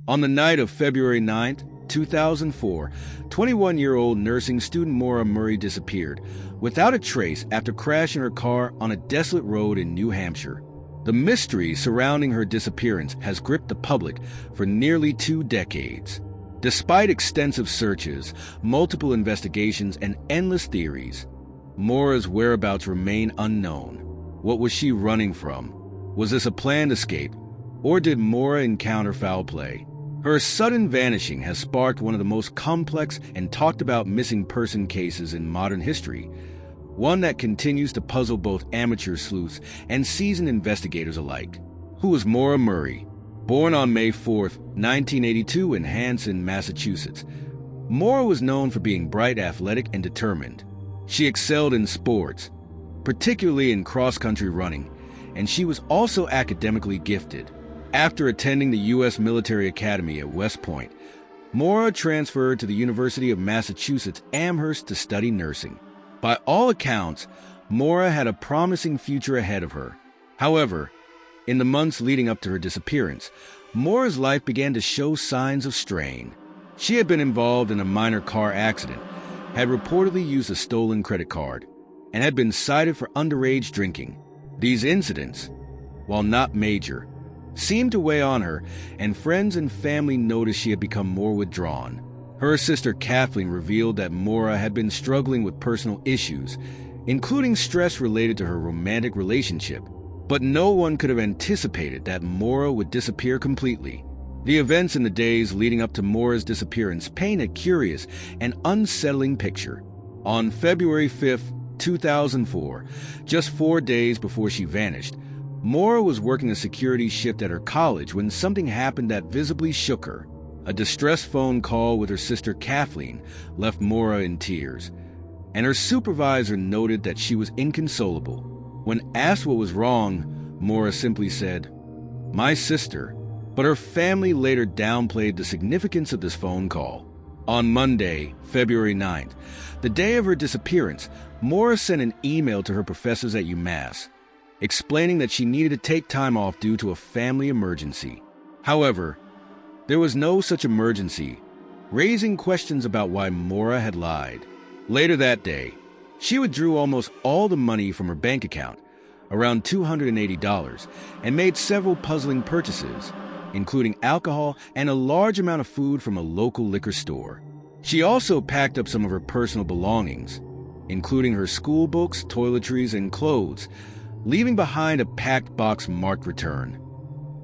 On the night of February 9th, 2004, 21-year-old nursing student Maura Murray disappeared without a trace after crashing her car on a desolate road in New Hampshire. The mystery surrounding her disappearance has gripped the public for nearly 2 decades. Despite extensive searches, multiple investigations, and endless theories, Maura's whereabouts remain unknown. What was she running from? Was this a planned escape, or did Maura encounter foul play? Her sudden vanishing has sparked one of the most complex and talked about missing person cases in modern history, one that continues to puzzle both amateur sleuths and seasoned investigators alike. Who was Maura Murray? Born on May 4, 1982 in Hanson, Massachusetts, Maura was known for being bright, athletic, and determined. She excelled in sports, particularly in cross-country running, and she was also academically gifted. After attending the U.S. Military Academy at West Point, Maura transferred to the University of Massachusetts Amherst to study nursing. By all accounts, Maura had a promising future ahead of her. However, in the months leading up to her disappearance, Maura's life began to show signs of strain. She had been involved in a minor car accident, had reportedly used a stolen credit card, and had been cited for underage drinking. These incidents, while not major, seemed to weigh on her, and friends and family noticed she had become more withdrawn. Her sister Kathleen revealed that Maura had been struggling with personal issues, including stress related to her romantic relationship. But no one could have anticipated that Maura would disappear completely. The events in the days leading up to Maura's disappearance paint a curious and unsettling picture. On February 5, 2004, just 4 days before she vanished, Maura was working a security shift at her college when something happened that visibly shook her. A distress phone call with her sister Kathleen left Maura in tears, and her supervisor noted that she was inconsolable. When asked what was wrong, Maura simply said, "My sister," but her family later downplayed the significance of this phone call. On Monday, February 9th, the day of her disappearance, Maura sent an email to her professors at UMass, explaining that she needed to take time off due to a family emergency. However, there was no such emergency, raising questions about why Maura had lied. Later that day, she withdrew almost all the money from her bank account, around $280, and made several puzzling purchases, including alcohol and a large amount of food from a local liquor store. She also packed up some of her personal belongings, including her school books, toiletries, and clothes, leaving behind a packed box marked return.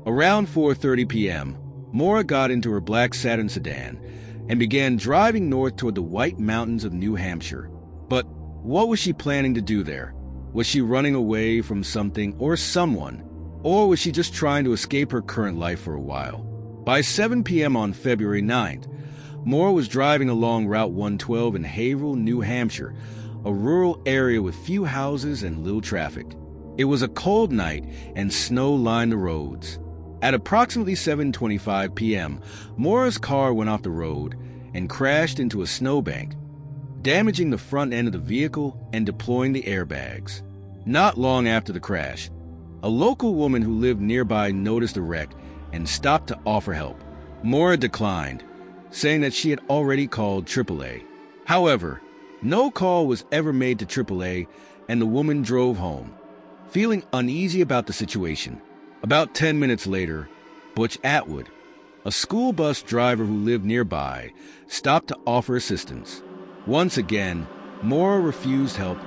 Around 4:30 p.m., Maura got into her black Saturn sedan and began driving north toward the White Mountains of New Hampshire. But what was she planning to do there? Was she running away from something or someone? Or was she just trying to escape her current life for a while? By 7 p.m. on February 9th, Maura was driving along Route 112 in Haverhill, New Hampshire, a rural area with few houses and little traffic. It was a cold night and snow lined the roads. At approximately 7:25 p.m., Maura's car went off the road and crashed into a snowbank, damaging the front end of the vehicle and deploying the airbags. Not long after the crash, a local woman who lived nearby noticed the wreck and stopped to offer help. Maura declined, saying that she had already called AAA. However, no call was ever made to AAA, and the woman drove home, feeling uneasy about the situation. About 10 minutes later, Butch Atwood, a school bus driver who lived nearby, stopped to offer assistance. Once again, Maura refused help,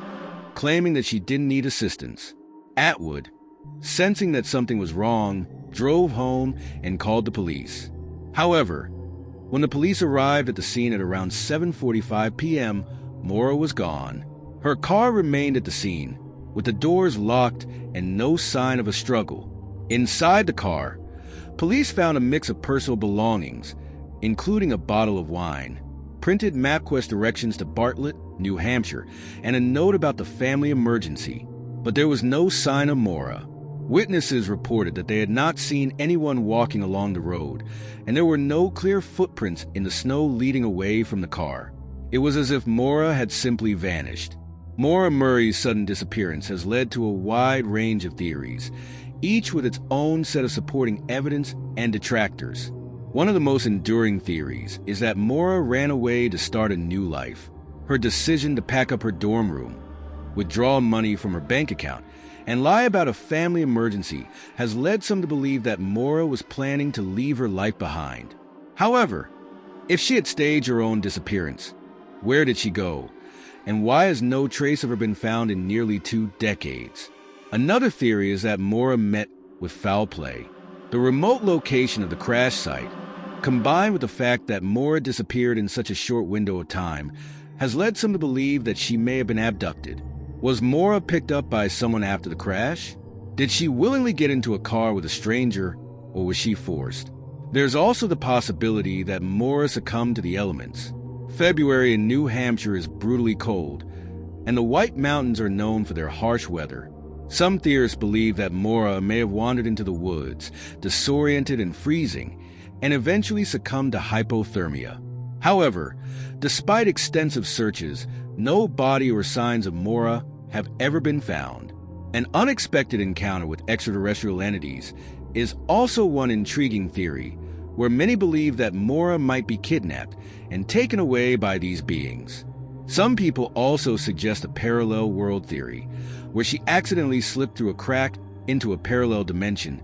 claiming that she didn't need assistance. Atwood, sensing that something was wrong, drove home and called the police. However, when the police arrived at the scene at around 7:45 p.m., Maura was gone. Her car remained at the scene, with the doors locked and no sign of a struggle. Inside the car, police found a mix of personal belongings, including a bottle of wine, printed MapQuest directions to Bartlett, New Hampshire, and a note about the family emergency. But there was no sign of Maura. Witnesses reported that they had not seen anyone walking along the road, and there were no clear footprints in the snow leading away from the car. It was as if Maura had simply vanished. Maura Murray's sudden disappearance has led to a wide range of theories, each with its own set of supporting evidence and detractors. One of the most enduring theories is that Maura ran away to start a new life. Her decision to pack up her dorm room, withdraw money from her bank account, and lie about a family emergency has led some to believe that Maura was planning to leave her life behind. However, if she had staged her own disappearance, where did she go? And why has no trace of her been found in nearly 2 decades? Another theory is that Maura met with foul play. The remote location of the crash site, combined with the fact that Maura disappeared in such a short window of time, has led some to believe that she may have been abducted. Was Maura picked up by someone after the crash? Did she willingly get into a car with a stranger, or was she forced? There's also the possibility that Maura succumbed to the elements. February in New Hampshire is brutally cold, and the White Mountains are known for their harsh weather. Some theorists believe that Maura may have wandered into the woods, disoriented and freezing, and eventually succumbed to hypothermia. However, despite extensive searches, no body or signs of Maura have ever been found. An unexpected encounter with extraterrestrial entities is also one intriguing theory, where many believe that Maura might be kidnapped and taken away by these beings. Some people also suggest a parallel world theory, where she accidentally slipped through a crack into a parallel dimension,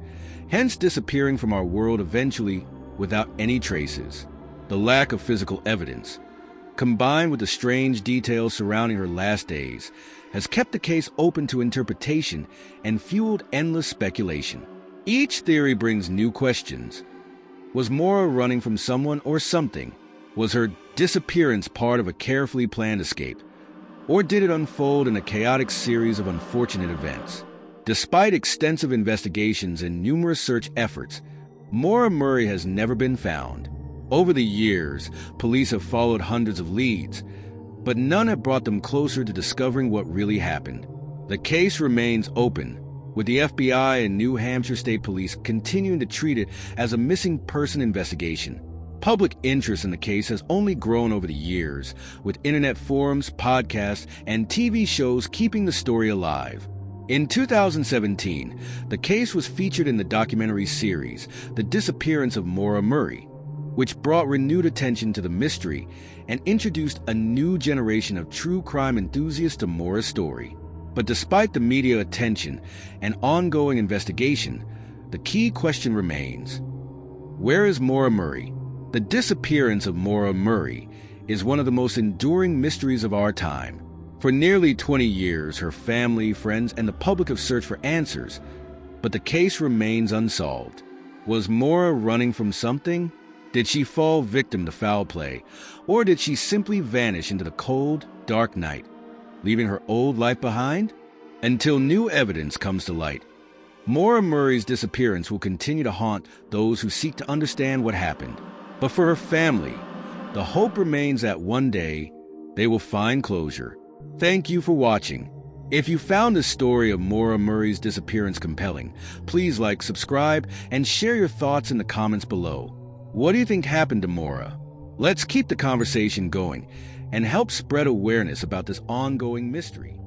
hence disappearing from our world eventually without any traces. The lack of physical evidence, combined with the strange details surrounding her last days, has kept the case open to interpretation and fueled endless speculation. Each theory brings new questions. Was Maura running from someone or something? Was her disappearance part of a carefully planned escape? Or did it unfold in a chaotic series of unfortunate events? Despite extensive investigations and numerous search efforts, Maura Murray has never been found. Over the years, police have followed hundreds of leads, but none have brought them closer to discovering what really happened. The case remains open, with the FBI and New Hampshire State Police continuing to treat it as a missing person investigation. Public interest in the case has only grown over the years, with internet forums, podcasts, and TV shows keeping the story alive. In 2017, the case was featured in the documentary series, The Disappearance of Maura Murray, which brought renewed attention to the mystery and introduced a new generation of true crime enthusiasts to Maura's story. But despite the media attention and ongoing investigation, the key question remains: where is Maura Murray? The disappearance of Maura Murray is one of the most enduring mysteries of our time. For nearly 20 years, her family, friends, and the public have searched for answers, but the case remains unsolved. Was Maura running from something? Did she fall victim to foul play? Or did she simply vanish into the cold, dark night, leaving her old life behind? Until new evidence comes to light, Maura Murray's disappearance will continue to haunt those who seek to understand what happened. But for her family, the hope remains that one day they will find closure. Thank you for watching. If you found the story of Maura Murray's disappearance compelling, please like, subscribe, and share your thoughts in the comments below. What do you think happened to Maura? Let's keep the conversation going and help spread awareness about this ongoing mystery.